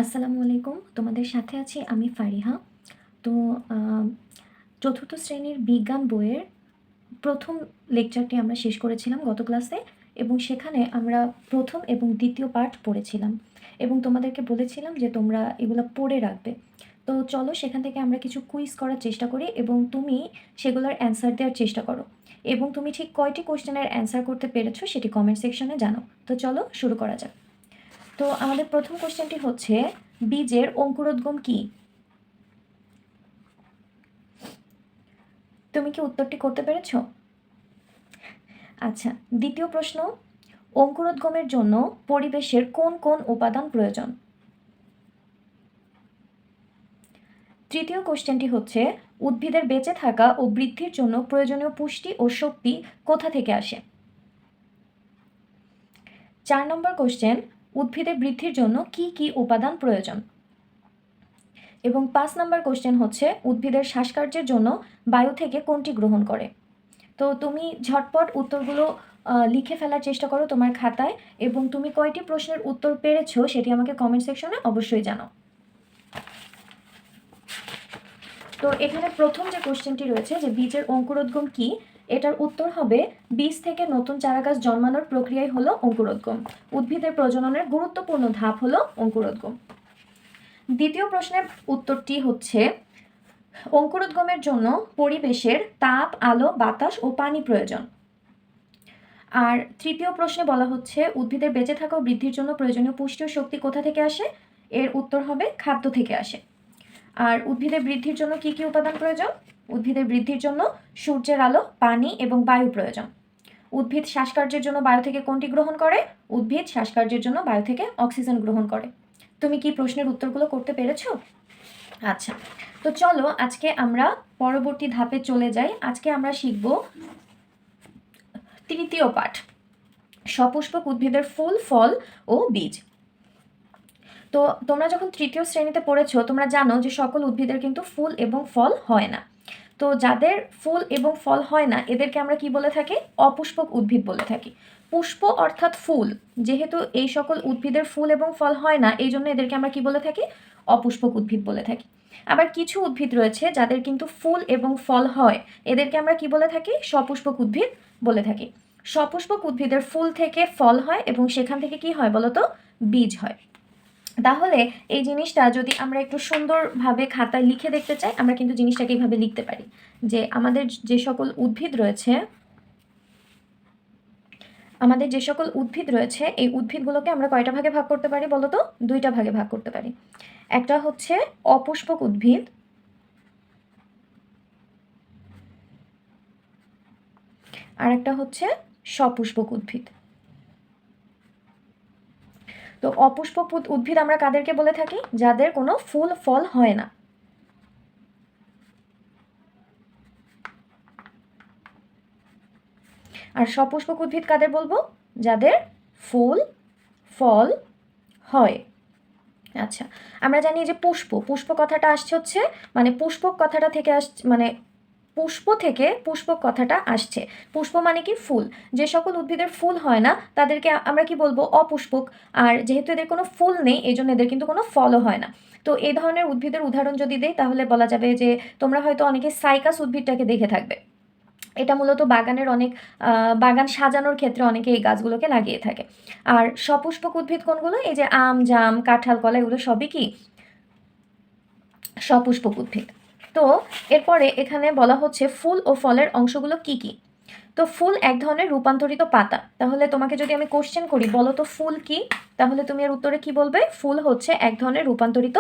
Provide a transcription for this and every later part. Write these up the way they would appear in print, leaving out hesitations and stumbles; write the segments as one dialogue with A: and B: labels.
A: আসসালামু আলাইকুম। তোমাদের সাথে আছি আমি ফারিহা। তো আ চতুর্থ শ্রেণীর বিজ্ঞান বইয়ের ১ম লেকচারটি আমরা শেষ করেছিলাম গত ক্লাসে এবং সেখানে আমরা ১ম এবং ২য় পার্ট পড়েছিলাম এবং তোমাদেরকে বলেছিলাম যে তোমরা এগুলা পড়ে রাখবে। তো চলো সেখান থেকে আমরা কিছু কুইজ করার চেষ্টা করি এবং তুমি সেগুলোর অ্যান্সার দেওয়ার চেষ্টা করো এবং তুমি ঠিক কয়টি কোয়েশ্চেনের অ্যান্সার করতে পেরেছো সেটি কমেন্ট সেকশনে জানাও। তো চলো শুরু করা যাক। তো আমাদের প্রথম কোয়েশ্চেনটি হচ্ছে বীজের অঙ্কুরোদ্গম কি? তুমি কি উত্তরটি করতে পেরেছো? আচ্ছা, দ্বিতীয় প্রশ্ন, অঙ্কুরোদ্গমের জন্য পরিবেশের কোন কোন উপাদান প্রয়োজন? তৃতীয় কোশ্চেনটি হচ্ছে উদ্ভিদের বেঁচে থাকা ও বৃদ্ধির জন্য প্রয়োজনীয় পুষ্টি ও শক্তি কোথা থেকে আসে? 4 নম্বর কোশ্চেন, উদ্ভিদের বৃদ্ধির জন্য কি কি উপাদান প্রয়োজন? এবং 5 নম্বর কোশ্চেন হচ্ছে উদ্ভিদের শ্বাসকার্যের জন্য বায়ু থেকে কোনটি গ্রহণ করে? তো তুমি ঝটপট উত্তরগুলো লিখে ফেলার চেষ্টা করো তোমার খাতায় এবং তুমি কয়টি প্রশ্নের উত্তর পেরেছো সেটি আমাকে কমেন্ট সেকশনে অবশ্যই জানাও। তো এখানে প্রথম যে কোশ্চেনটি রয়েছে যে বীজের অঙ্কুরোদ্গম কি, এটার উত্তর হবে বীজ থেকে নতুন চারাগাছ জন্মানোর প্রক্রিয়াই হলো অঙ্কুরোদ্গম। উদ্ভিদের প্রজননের গুরুত্বপূর্ণ ধাপ হলো অঙ্কুরোদ্গম। দ্বিতীয় প্রশ্নের উত্তরটি হচ্ছে অঙ্কুরোদ্গমের জন্য পরিবেশের তাপ, আলো, বাতাস ও পানি প্রয়োজন। আর তৃতীয় প্রশ্নে বলা হচ্ছে উদ্ভিদের বেঁচে থাকা ও বৃদ্ধির জন্য প্রয়োজনীয় পুষ্টি ও শক্তি কোথা থেকে আসে? এর উত্তর হবে খাদ্য থেকে আসে। আর উদ্ভিদের বৃদ্ধির জন্য কি কি উপাদান প্রয়োজন? উদ্ভিদের বৃদ্ধির জন্য সূর্যের আলো, পানি এবং বায়ু প্রয়োজন। উদ্ভিদ শ্বাসকার্যের জন্য বায়ু থেকে কোনটি গ্রহণ করে? উদ্ভিদ শ্বাসকার্যের জন্য বায়ু থেকে অক্সিজেন গ্রহণ করে। তুমি কি প্রশ্নের উত্তরগুলো করতে পেরেছো? আচ্ছা, তো চলো আজকে আমরা পরবর্তী ধাপে চলে যাই। আজকে আমরা শিখব তৃতীয় পাঠ, সপুষ্পক উদ্ভিদের ফুল, ফল ও বীজ। তো তোমরা যখন তৃতীয় শ্রেণীতে পড়েছো তোমরা জানো যে সকল উদ্ভিদের কিন্তু ফুল এবং ফল হয় না। তো যাদের ফুল এবং ফল হয় না এদেরকে আমরা কি বলে থাকি? অপুষ্পক উদ্ভিদ বলে থাকি। পুষ্প অর্থাৎ ফুল, যেহেতু এই সকল উদ্ভিদের ফুল এবং ফল হয় না এই জন্য এদেরকে আমরা কি বলে থাকি? অপুষ্পক উদ্ভিদ বলে থাকি। আবার কিছু উদ্ভিদ রয়েছে যাদের কিন্তু ফুল এবং ফল হয়, এদেরকে আমরা কি বলে থাকি? সপুষ্পক উদ্ভিদ বলে থাকি। সপুষ্পক উদ্ভিদের ফুল থেকে ফল হয় এবং সেখান থেকে কি হয় বলতো? বীজ হয়। তাহলে এই জিনিসটা যদি আমরা একটু সুন্দরভাবে খাতায় লিখে দেখতে চাই আমরা কিন্তু জিনিসটাকে এইভাবে লিখতে পারি যে আমাদের যে সকল উদ্ভিদ রয়েছে এই উদ্ভিদগুলোকে আমরা কয়টা ভাগে ভাগ করতে পারি বলো তো? দুইটা ভাগে ভাগ করতে পারি। একটা হচ্ছে অপুষ্পক উদ্ভিদ আর একটা হচ্ছে সপুষ্পক উদ্ভিদ। তো অপুষ্পক উদ্ভিদ আমরা কাদেরকে বলে থাকি? যাদের কোনো ফুল ফল হয় না। আর সপুষ্পক উদ্ভিদ কাদের বলবো? যাদের ফুল ফল হয়। আচ্ছা, আমরা জানি যে পুষ্প কথাটা আসছে হচ্ছে মানে পুষ্পক কথাটা থেকে আসছে, মানে পুষ্প থেকে পুষ্পক কথাটা আসছে। পুষ্প মানে কি? ফুল। যে সকল উদ্ভিদের ফুল হয় না তাদেরকে আমরা কি বলবো? অপুষ্পক। আর যেহেতু এদের কোনো ফুল নেই এই জন্য এদের কিন্তু কোনো ফলও হয় না। তো এই ধরনের উদ্ভিদের উদাহরণ যদি দেই তাহলে বলা যাবে যে তোমরা হয়তো অনেকে সাইকাস উদ্ভিদটাকে দেখে থাকবে। এটা মূলত বাগানের অনেক বাগান সাজানোর ক্ষেত্রে অনেকে এই গাছগুলোকে লাগিয়ে থাকে। আর সপুষ্পক উদ্ভিদ কোনগুলো? এই যে আম, জাম, কাঁঠাল, কলা এগুলো সবই কি? সপুষ্পক উদ্ভিদ। তো এরপরে এখানে বলা হচ্ছে ফুল ও ফলের অংশগুলো কি কি? তো ফুল এক ধরনের রূপান্তরিত পাতা। তাহলে তোমাকে যদি আমি কোশ্চেন করি বলো তো ফুল কি, তাহলে তুমি এর উত্তরে কি বলবে? ফুল হচ্ছে এক ধরনের রূপান্তরিত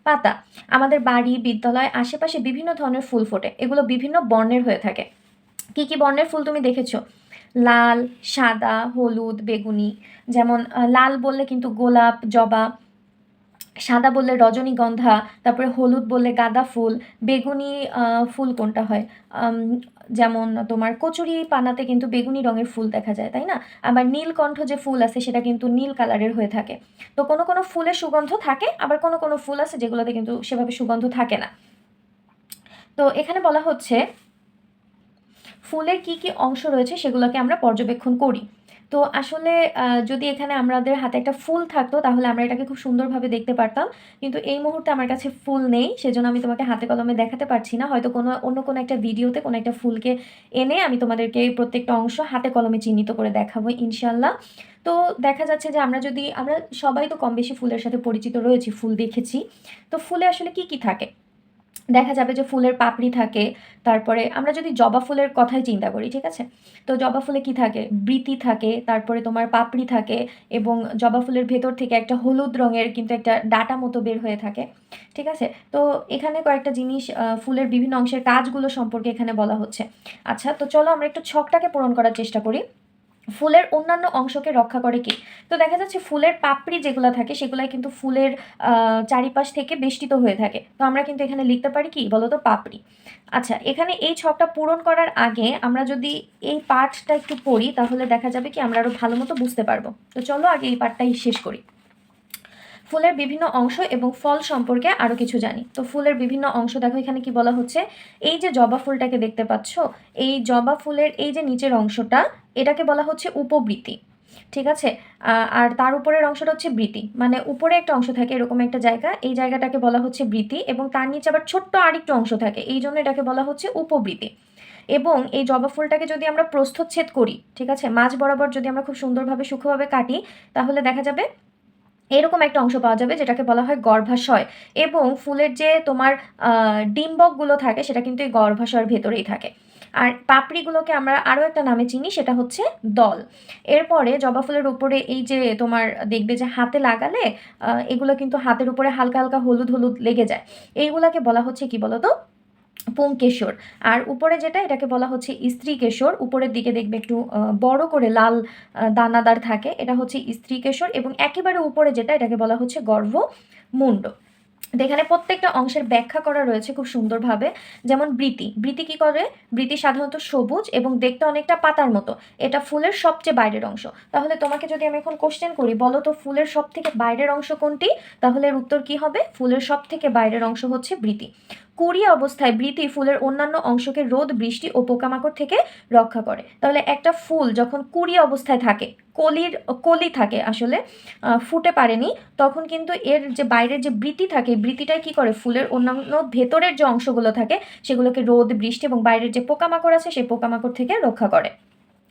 A: পাতা। আমাদের বাড়ি, বিদ্যালয়, আশেপাশে বিভিন্ন ধরনের ফুল ফোটে, এগুলো বিভিন্ন বর্ণের হয়ে থাকে। কি কি বর্ণের ফুল তুমি দেখেছো? লাল, সাদা, হলুদ, বেগুনি। যেমন লাল বললে কিন্তু গোলাপ, জবা, সাদা বললে রজনীগন্ধা, তারপরে হলুদ বললে গাঁদা ফুল, বেগুনি ফুল কোনটা হয়? যেমন তোমার কচুরি পানাতে কিন্তু বেগুনি রঙের ফুল দেখা যায়, তাই না? আবার নীলকণ্ঠ যে ফুল আছে সেটা কিন্তু নীল কালারের হয়ে থাকে। তো কোনো কোনো ফুলের সুগন্ধ থাকে, আবার কোনো কোনো ফুল আছে যেগুলোতে কিন্তু সেভাবে সুগন্ধ থাকে না। তো এখানে বলা হচ্ছে ফুলের কি কি অংশ রয়েছে সেগুলোকে আমরা পর্যবেক্ষণ করি। তো আসলে যদি এখানে আমাদের হাতে একটা ফুল থাকতো তাহলে আমরা এটাকে খুব সুন্দরভাবে দেখতে পারতাম। কিন্তু এই মুহূর্তে আমার কাছে ফুল নেই, সেজন্য আমি তোমাকে হাতে কলমে দেখাতে পারছি না। হয়তো অন্য কোনো একটা ভিডিওতে কোনো একটা ফুলকে এনে আমি তোমাদেরকে প্রত্যেকটা অংশ হাতে কলমে চিহ্নিত করে দেখাবো ইনশাআল্লাহ। তো দেখা যাচ্ছে যে আমরা সবাই তো কম বেশি ফুলের সাথে পরিচিত রয়েছি, ফুল দেখেছি। তো ফুলে আসলে কি, কি থাকে? দেখা যাবে যে ফুলের পাপড়ি থাকে, তারপরে আমরা যদি জবা ফুলের কথাই চিন্তা করি, ঠিক আছে? তো জবা ফুলে কি থাকে? বৃতি থাকে, তারপরে তোমার পাপড়ি থাকে এবং জবা ফুলের ভেতর থেকে একটা হলুদ রঙের কিন্তু একটা ডাঁটা মতো বের হয়ে থাকে, ঠিক আছে? তো এখানে কয়েকটা জিনিস ফুলের বিভিন্ন অংশের কাজগুলো সম্পর্কে এখানে বলা হচ্ছে। আচ্ছা, তো চলো আমরা একটু ছকটাকে পূরণ করার চেষ্টা করি। ফুলের অন্যান্য অংশকে রক্ষা করে কি? তো দেখা যাচ্ছে ফুলের পাপড়ি যেগুলা থাকে সেগুলাই কিন্তু ফুলের চারিপাশ থেকে বেষ্টিত হয়ে থাকে। তো আমরা কিন্তু এখানে লিখতে পারি কি বলো তো? পাপড়ি। আচ্ছা, এখানে এই ছকটা পূরণ করার আগে আমরা যদি এই পার্টটা একটু পড়ি তাহলে দেখা যাবে কি আমরা আরো ভালো মতো বুঝতে পারবো। তো চলো আগে এই পার্টটাই শেষ করি। ফুলের বিভিন্ন অংশ এবং ফল সম্পর্কে আরও কিছু জানি। তো ফুলের বিভিন্ন অংশ দেখো এখানে কি বলা হচ্ছে, এই যে জবা ফুলটাকে দেখতে পাচ্ছ, এই জবা ফুলের এই যে নিচের অংশটা, এটাকে বলা হচ্ছে উপবৃতি, ঠিক আছে? আর তার উপরের অংশটা হচ্ছে বৃতি, মানে উপরে একটা অংশ থাকে এরকম একটা জায়গা, এই জায়গাটাকে বলা হচ্ছে বৃতি এবং তার নিচে আবার ছোট্ট আরেকটু অংশ থাকে, এই জন্য এটাকে বলা হচ্ছে উপবৃতি। এবং এই জবা ফুলটাকে যদি আমরা প্রস্থচ্ছেদ করি, ঠিক আছে, মাঝ বরাবর যদি আমরা খুব সুন্দরভাবে সূক্ষ্মভাবে কাটি তাহলে দেখা যাবে এরকম একটা অংশ পাওয়া যাবে যেটাকে বলা হয় গর্ভাশয়। এবং ফুলের যে তোমার ডিম্বকগুলো থাকে সেটা কিন্তু এই গর্ভাশয়ের ভেতরেই থাকে। আর পাপড়িগুলোকে আমরা আরও একটা নামে চিনি, সেটা হচ্ছে দল। এরপরে জবা ফুলের উপরে এই যে তোমার দেখবে যে হাতে লাগালে এগুলো কিন্তু হাতের উপরে হালকা হালকা হলুদ হলুদ লেগে যায়, এইগুলাকে বলা হচ্ছে কি বলতো? পুংকেশর। আর উপরে যেটা এটাকে বলা হচ্ছে স্ত্রীকেশর, উপরের দিকে দেখবে একটু বড় করে লাল দানাদার থাকে, এটা হচ্ছে স্ত্রীকেশর। এবং একেবারে উপরে যেটা এটাকে বলা হচ্ছে গর্ভমুণ্ড। তো এখানে প্রত্যেকটা অংশের ব্যাখ্যা করা রয়েছে খুব সুন্দরভাবে। যেমন বৃতি, বৃতি কি করে? বৃতি সাধারণত সবুজ এবং দেখতে অনেকটা পাতার মতো, এটা ফুলের সবচেয়ে বাইরের অংশ। তাহলে তোমাকে যদি আমি এখন কোশ্চেন করি, বলো তো ফুলের সব থেকে বাইরের অংশ কোনটি? তাহলে এর উত্তর কি হবে? ফুলের সব থেকে বাইরের অংশ হচ্ছে বৃতি। কুড়ি অবস্থায় বৃতি ফুলের অন্যান্য অংশকে রোদ, বৃষ্টি ও পোকামাকড় থেকে রক্ষা করে। তাহলে একটা ফুল যখন কুড়ি অবস্থায় থাকে, কলি থাকে আসলে, ফুটে পারেনি, তখন কিন্তু এর যে বাইরের যে বৃতি থাকে, বৃতিটাই কি করে? ফুলের অন্যান্য ভেতরের যে অংশগুলো থাকে সেগুলোকে রোদ, বৃষ্টি এবং বাইরের যে পোকামাকড় আছে সেই পোকামাকড় থেকে রক্ষা করে।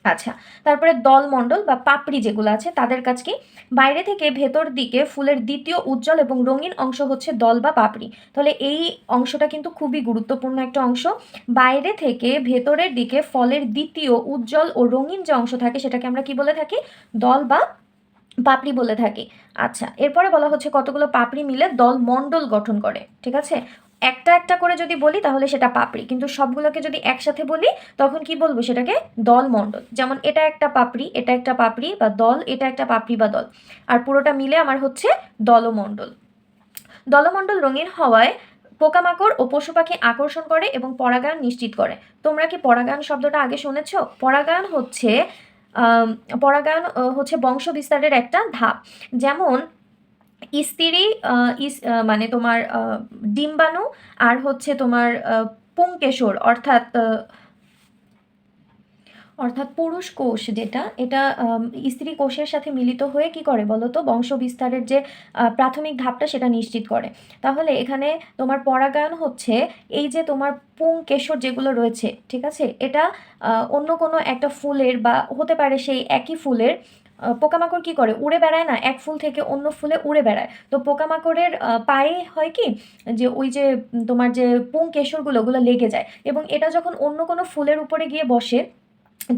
A: আচ্ছা, তারপরে দলমণ্ডল বা পাপড়ি যেগুলো আছে তাদের কাজ কি? বাইরে থেকে ভেতর দিকে ফুলের দ্বিতীয় উজ্জ্বল এবং রঙিন অংশ হচ্ছে দল বা পাপড়ি। তাহলে এই অংশটা কিন্তু খুবই গুরুত্বপূর্ণ একটা অংশ। বাইরে থেকে ভেতরের দিকে ফলের দ্বিতীয় উজ্জ্বল ও রঙিন যে অংশ থাকে সেটাকে আমরা কি বলে থাকি? দল বা পাপড়ি বলে থাকি। আচ্ছা, এরপরে বলা হচ্ছে কতগুলো পাপড়ি মিলে দল মণ্ডল গঠন করে, ঠিক আছে? একটা একটা করে যদি বলি তাহলে সেটা পাপড়ি, কিন্তু সবগুলোকে যদি একসাথে বলি তখন কি বলবো? সেটাকে দল মণ্ডল। যেমন এটা একটা পাপড়ি, এটা একটা পাপড়ি বা দল, এটা একটা পাপড়ি বা দল, আর পুরোটা মিলে আমার হচ্ছে দলমণ্ডল। দলমণ্ডল রঙিন হওয়ায় পোকামাকড় ও পশু পাখি আকর্ষণ করে এবং পরাগায়ন নিশ্চিত করে। তোমরা কি পরাগায়ন শব্দটা আগে শুনেছ? পরাগায়ন হচ্ছে আম, পরাগায়ন হচ্ছে বংশ বিস্তারের একটা ধাপ। যেমন স্ত্রী মানে তোমার ডিম্বাণু আর হচ্ছে তোমার পুংকেশর অর্থাৎ পুরুষ কোষ যেটা, এটা স্ত্রী কোষের সাথে মিলিত হয়ে কি করে বলো তো? বংশ বিস্তারের যে প্রাথমিক ধাপটা সেটা নিশ্চিত করে। তাহলে এখানে তোমার পরাগায়ন হচ্ছে এই যে তোমার পুংকেশর যেগুলো রয়েছে, ঠিক আছে, এটা অন্য কোনো একটা ফুলের বা হতে পারে সেই একই ফুলের পোকামাকড় কি করে? উড়ে বেড়ায় না, এক ফুল থেকে অন্য ফুলে উড়ে বেড়ায়। তো পোকামাকড়ের পায়ে হয় কি, যে ওই যে তোমার যে পুংকেশরগুলো ওগুলো লেগে যায় এবং এটা যখন অন্য কোনো ফুলের উপরে গিয়ে বসে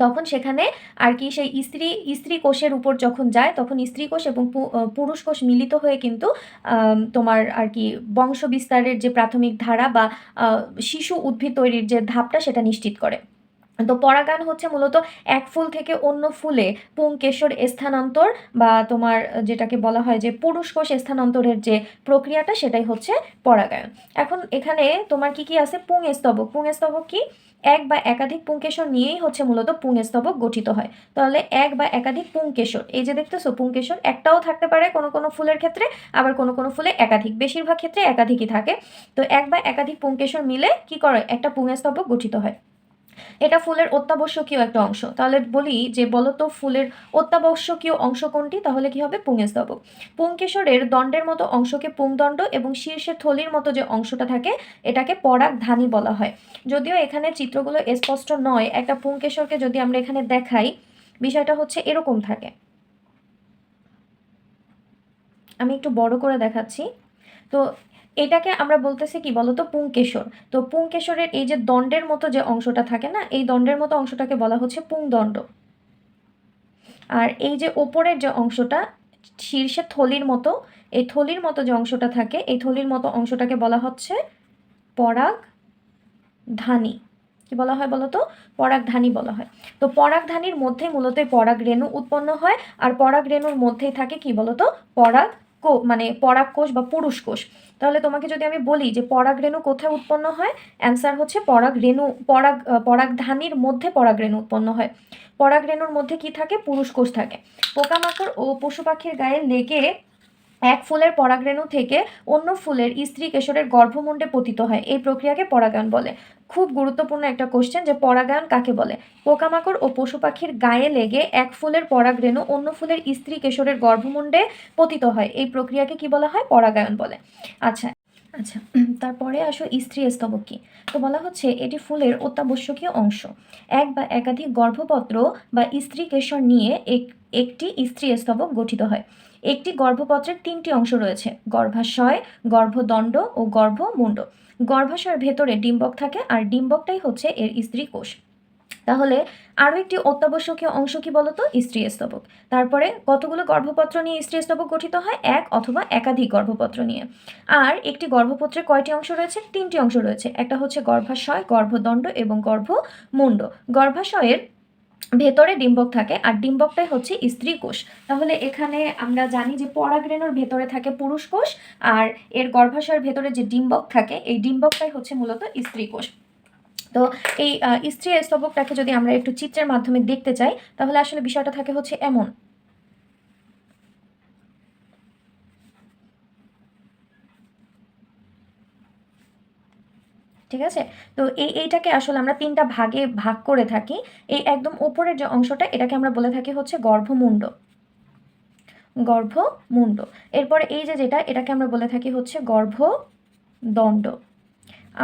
A: তখন সেখানে আর কি সেই স্ত্রী কোষের উপর যখন যায় তখন স্ত্রী কোষ এবং পুরুষ কোষ মিলিত হয়ে কিন্তু তোমার আর কি বংশ বিস্তারের যে প্রাথমিক ধারা বা শিশু উদ্ভিদ তৈরির যে ধাপটা সেটা নিশ্চিত করে। তো পরাগায়ন হচ্ছে মূলত এক ফুল থেকে অন্য ফুলে পুংকেশর স্থানান্তর বা তোমার যেটাকে বলা হয় যে পুরুষ কোষ স্থানান্তরের যে প্রক্রিয়াটা সেটাই হচ্ছে পরাগায়ন। এখন এখানে তোমার কি কি আছে? পুংস্তবক। পুংস্তবক কি? এক বা একাধিক পুংকেশর নিয়েই হচ্ছে মূলত পুংস্তবক গঠিত হয়। তাহলে এক বা একাধিক পুংকেশর, এই যে দেখতেছো পুংকেশর একটাও থাকতে পারে কোনো কোনো ফুলের ক্ষেত্রে, আবার কোনো কোনো ফুলে একাধিক, বেশিরভাগ ক্ষেত্রে একাধিকই থাকে। তো এক বা একাধিক পুংকেশর মিলে কি করে? একটা পুংস্তবক গঠিত হয়। এটা ফুলের অত্যাবশ্যকীয় একটা অংশ। তাহলে বলি যে বলো তো ফুলের অত্যাবশ্যকীয় অংশ কোনটি? তাহলে কি হবে? পুংস্তবক। পুংকেশরের দণ্ডের মতো অংশকে পুংদণ্ড এবং শীর্ষে থলির মতো যে অংশটা থাকে এটাকে পরাগধানী বলা হয়। যদিও এখানে চিত্রগুলো স্পষ্ট নয়, একটা পুংকেশরকে যদি আমরা এখানে দেখাই, বিষয়টা হচ্ছে এরকম থাকে। আমি একটু বড় করে দেখাচ্ছি। তো এটাকে আমরা বলতেছি কি বলতো? পুংকেশর। তো পুংকেশরের এই যে দণ্ডের মতো যে অংশটা থাকে না, এই দণ্ডের মতো অংশটাকে বলা হচ্ছে পুংদণ্ড। আর এই যে ওপরের যে অংশটা শীর্ষে থলির মতো, এই থলির মতো যে অংশটা থাকে, এই থলির মতো অংশটাকে বলা হচ্ছে পরাগধানী। কি বলা হয় বলতো? পরাগধানী বলা হয়। তো পরাগধানীর মধ্যে মূলত পরাগরেণু উৎপন্ন হয়, আর পরাগরেণুর মধ্যেই থাকে কি বলতো? মানে পরাগকোষ বা পুরুষ কোষ। তাহলে তোমাকে যদি আমি বলি যে পরাগরেণু কোথায় উৎপন্ন হয়, অ্যান্সার হচ্ছে পরাগধানীর মধ্যে পরাগরেণু উৎপন্ন হয়। পরাগরেণুর মধ্যে কি থাকে? পুরুষ কোষ থাকে। পোকামাকড় ও পশু পাখির গায়ে লেগে এক ফুলের পরাগরেণু থেকে অন্য ফুলের স্ত্রী কেশরের গর্ভমুণ্ডে পতিত হয়, এই প্রক্রিয়াকে পরাগায়ন বলে। খুব গুরুত্বপূর্ণ একটা কোশ্চেন, যে পরাগায়ন কাকে বলে? পোকামাকড় ও পশু পাখির গায়ে লেগে এক ফুলের পরাগরেণু অন্য ফুলের স্ত্রী কেশরের গর্ভমুণ্ডে পতিত হয়, এই প্রক্রিয়াকে কি বলা হয়? পরাগায়ন বলে। আচ্ছা আচ্ছা, তারপরে আসো স্ত্রী স্তবক কি। তো বলা হচ্ছে এটি ফুলের অত্যাবশ্যকীয় অংশ। এক বা একাধিক গর্ভপত্র বা স্ত্রী কেশর নিয়ে একটি স্ত্রী স্তবক গঠিত হয়। একটি গর্ভপত্রের তিনটি অংশ রয়েছে: গর্ভাশয়, গর্ভদণ্ড ও গর্ভমুণ্ড। গর্ভাশয়ের ভেতরে ডিম্বক থাকে, আর ডিম্বকটাই হচ্ছে এর স্ত্রী কোষ। তাহলে আরও একটি অত্যাবশ্যকীয় অংশ কি বলতো? স্ত্রী স্তবক। তারপরে কতগুলো গর্ভপত্র নিয়ে স্ত্রী স্তবক গঠিত হয়? এক অথবা একাধিক গর্ভপত্র নিয়ে। আর একটি গর্ভপত্রে কয়টি অংশ রয়েছে? তিনটি অংশ রয়েছে। একটা হচ্ছে গর্ভাশয়, গর্ভদণ্ড এবং গর্ভমুণ্ড। গর্ভাশয়ের ভেতরে ডিম্বক থাকে, আর ডিম্বকটাই হচ্ছে স্ত্রী কোষ। তাহলে এখানে আমরা জানি যে পরাগরেণুর ভেতরে থাকে পুরুষ কোষ, আর এর গর্ভাশয়ের ভেতরে যে ডিম্বক থাকে, এই ডিম্বকটাই হচ্ছে মূলত স্ত্রী কোষ। তো এই স্ত্রী স্তবকটাকে যদি আমরা একটু চিত্রের মাধ্যমে দেখতে চাই, তাহলে আসলে বিষয়টা থাকে হচ্ছে এমন। ঠিক আছে? তো এইটাকে আসলে আমরা তিনটা ভাগে ভাগ করে থাকি। এই একদম ওপরের যে অংশটা, এটাকে আমরা বলে থাকি হচ্ছে গর্ভমুণ্ড। গর্ভমুণ্ড। এরপরে এই যে যেটা, এটাকে আমরা বলে থাকি হচ্ছে গর্ভদণ্ড।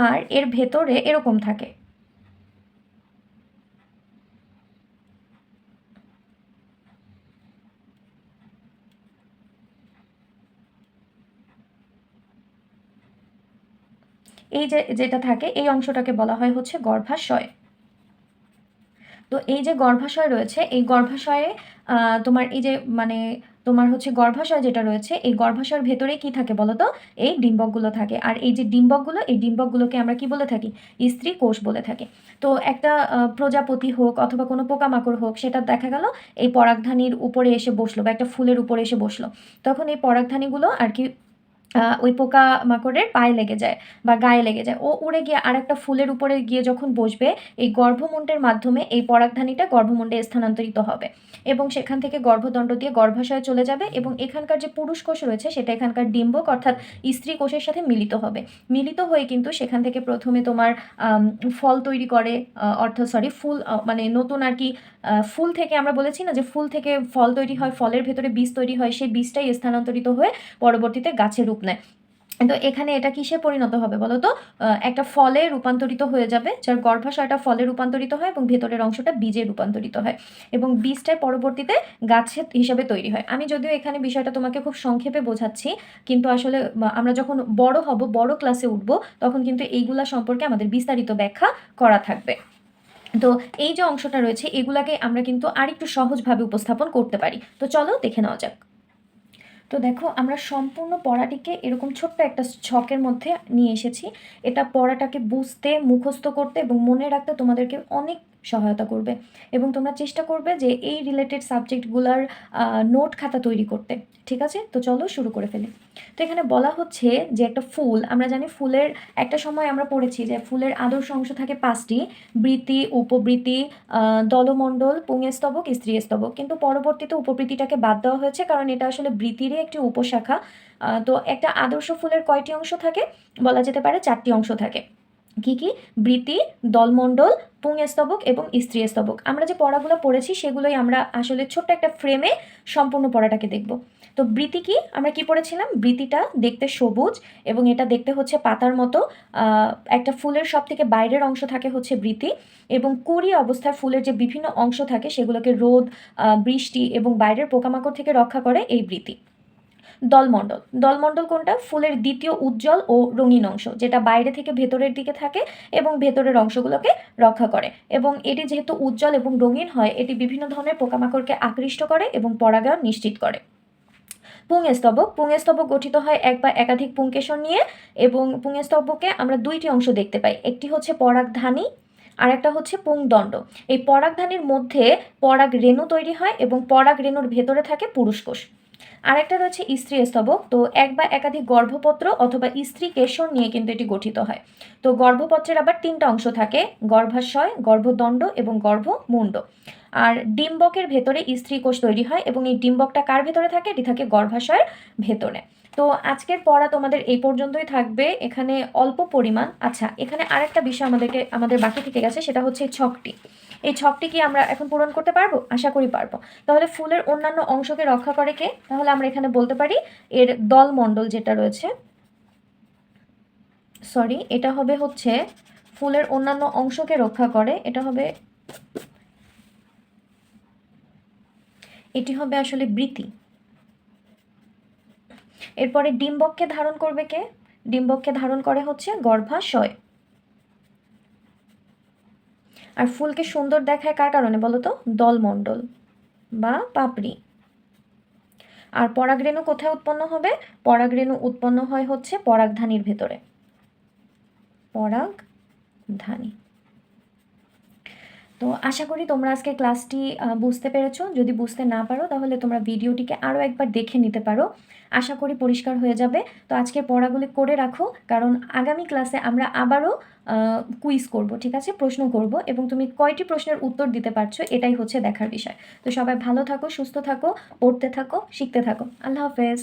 A: আর এর ভেতরে এরকম থাকে। এই যে যেটা থাকে, এই অংশটাকে বলা হয় হচ্ছে গর্ভাশয়। তো এই যে গর্ভাশয় রয়েছে, এই গর্ভাশয়ে তোমার এই যে মানে তোমার হচ্ছে গর্ভাশয় যেটা রয়েছে, এই গর্ভাশয়ের ভেতরে কি থাকে বলতো? এই ডিম্বকগুলো থাকে। আর এই যে ডিম্বকগুলো, এই ডিম্বকগুলোকে আমরা কি বলে থাকি? স্ত্রী কোষ বলে থাকি। তো একটা প্রজাপতি হোক অথবা কোনো পোকামাকড় হোক, সেটা দেখা গেল এই পরাগধানীর উপরে এসে বসলো বা একটা ফুলের উপরে এসে বসলো, তখন এই পরাগধানীগুলো আর কি ওই পোকামাকড়ের পায়ে লেগে যায় বা গায়ে লেগে যায়, ও উড়ে গিয়ে আরেকটা ফুলের উপরে গিয়ে যখন বসবে, এই গর্ভমুণ্ডের মাধ্যমে এই পরাগধানীটা গর্ভমুণ্ডে স্থানান্তরিত হবে এবং সেখান থেকে গর্ভদণ্ড দিয়ে গর্ভাশয়ে চলে যাবে, এবং এখানকার যে পুরুষ কোষ রয়েছে সেটা এখানকার ডিম্বক অর্থাৎ স্ত্রী কোষের সাথে মিলিত হবে। মিলিত হয়ে কিন্তু সেখান থেকে প্রথমে তোমার ফল তৈরি করে, ফুল, মানে নতুন আর কি ফুল থেকে আমরা বলেছি না যে ফুল থেকে ফল তৈরি হয়, ফলের ভেতরে বীজ তৈরি হয়, সেই বীজটাই স্থানান্তরিত হয়ে পরবর্তীতে গাছের রূপ নেয়। তো এখানে এটা কিসে পরিণত হবে বলতো? একটা ফলে রূপান্তরিত হয়ে যাবে, যার গর্ভাশয়টা ফলে রূপান্তরিত হয় এবং ভেতরের অংশটা বীজে রূপান্তরিত হয়, এবং বীজটাই পরবর্তীতে গাছের হিসাবে তৈরি হয়। আমি যদিও এখানে বিষয়টা তোমাকে খুব সংক্ষেপে বোঝাচ্ছি, কিন্তু আসলে আমরা যখন বড় হব, বড় ক্লাসে উঠব, তখন কিন্তু এইগুলা সম্পর্কে আমাদের বিস্তারিত ব্যাখ্যা করা থাকবে। তো এই যে অংশটা রয়েছে, এগুলাকে আমরা কিন্তু আরেকটু সহজভাবে উপস্থাপন করতে পারি। তো চলো দেখে নেওয়া যাক। তো দেখো, আমরা সম্পূর্ণ পড়াটিকে এরকম ছোট্ট একটা ছকের মধ্যে নিয়ে এসেছি। এটা পড়াটাকে বুঝতে, মুখস্থ করতে এবং মনে রাখতে তোমাদেরকে অনেক সহায়তা করবে, এবং তোমরা চেষ্টা করবে যে এই রিলেটেড সাবজেক্টগুলোর নোট খাতা তৈরি করতে। ঠিক আছে? তো চলো শুরু করে ফেলি। তো এখানে বলা হচ্ছে যে একটা ফুল, আমরা জানি ফুলের একটা সময় আমরা পড়েছি যে ফুলের আদর্শ অংশ থাকে পাঁচটি: বৃতি, উপবৃতি, দলমণ্ডল, পুংস্তবক, স্ত্রীস্তবক। কিন্তু পরবর্তীতে উপবৃতিটাকে বাদ দেওয়া হয়েছে, কারণ এটা আসলে বৃতিরই একটি উপশাখা। তো একটা আদর্শ ফুলের কয়টি অংশ থাকে? বলা যেতে পারে চারটি অংশ থাকে। কি কি? বৃতি, দলমণ্ডল, পুংস্তবক এবং স্ত্রীস্তবক। আমরা যে পড়াগুলো পড়েছি সেগুলোই আমরা আসলে ছোট্ট একটা ফ্রেমে সম্পূর্ণ পড়াটাকে দেখব। তো বৃতি কি? আমরা কি পড়েছিলাম? বৃতিটা দেখতে সবুজ এবং এটা দেখতে হচ্ছে পাতার মতো। একটা ফুলের সব থেকে বাইরের অংশ থাকে হচ্ছে বৃতি, এবং কুঁড়ি অবস্থায় ফুলের যে বিভিন্ন অংশ থাকে সেগুলোকে রোদ, বৃষ্টি এবং বাইরের পোকামাকড় থেকে রক্ষা করে এই বৃতি। দলমণ্ডল, দলমণ্ডল কোনটা? ফুলের দ্বিতীয় উজ্জ্বল ও রঙিন অংশ, যেটা বাইরে থেকে ভেতরের দিকে থাকে এবং ভেতরের অংশগুলোকে রক্ষা করে। এবং এটি যেহেতু উজ্জ্বল এবং রঙিন হয়, এটি বিভিন্ন ধরনের পোকামাকড়কে আকৃষ্ট করে এবং পরাগায়ন নিশ্চিত করে। পুংস্তবক, পুংস্তবক গঠিত হয় এক বা একাধিক পুংকেশর নিয়ে, এবং পুংস্তবকে আমরা দুইটি অংশ দেখতে পাই, একটি হচ্ছে পরাগধানী আর একটা হচ্ছে পুংদণ্ড। এই পরাগধানীর মধ্যে পরাগ রেণু তৈরি হয় এবং পরাগ রেণুর ভেতরে থাকে পুরুষকোষ। আরেকটা রয়েছে স্ত্রী স্তবক। তো এক বা একাধিক গর্ভপত্র অথবা স্ত্রী কেশর নিয়ে কিন্তু এটি গঠিত হয়। তো গর্ভপত্রের আবার তিনটা অংশ থাকে, গর্ভাশয়, গর্ভদণ্ড এবং গর্ভমুণ্ড। আর ডিম্বকের ভেতরে স্ত্রী কোষ তৈরি হয় এবং এই ডিম্বকটা কার ভেতরে থাকে? এটি থাকে গর্ভাশয়ের ভেতরে। তো আজকের পড়া তোমাদের এই পর্যন্তই থাকবে, এখানে অল্প পরিমাণ। আচ্ছা, এখানে আরেকটা বিষয় আমাদের বাকি থেকে গেছে, সেটা হচ্ছে ছকটি। এই ছকটি কি আমরা এখন পূরণ করতে পারবো? আশা করি পারবো। তাহলে ফুলের অন্যান্য অংশকে রক্ষা করে কে? তাহলে আমরা এখানে বলতে পারি এর দলমণ্ডল যেটা রয়েছে, সরি, এটা হবে হচ্ছে ফুলের অন্যান্য অংশকে রক্ষা করে, এটি হবে আসলে বৃতি। এরপরে ডিম্বককে ধারণ করবে কে? ডিম্বককে ধারণ করে হচ্ছে গর্ভাশয়। আর ফুলকে সুন্দর দেখায় কার কারণে বলো তো? দলমণ্ডল বা পাপড়ি। আর পরাগরেণু কোথায় উৎপন্ন হবে? পরাগরেণু উৎপন্ন হয় হচ্ছে পরাগধানীর ভেতরে, পরাগধানী। তো আশা করি তোমরা আজকে ক্লাসটি বুঝতে পেরেছো। যদি বুঝতে না পারো তাহলে তোমরা ভিডিওটিকে আরও একবার দেখে নিতে পারো, আশা করি পরিষ্কার হয়ে যাবে। তো আজকের পড়াগুলি করে রাখো, কারণ আগামী ক্লাসে আমরা আবারও কুইজ করব, ঠিক আছে? প্রশ্ন করব, এবং তুমি কয়টি প্রশ্নের উত্তর দিতে পারছো এটাই হচ্ছে দেখার বিষয়। তো সবাই ভালো থাকো, সুস্থ থাকো, পড়তে থাকো, শিখতে থাকো। আল্লাহ হাফেজ।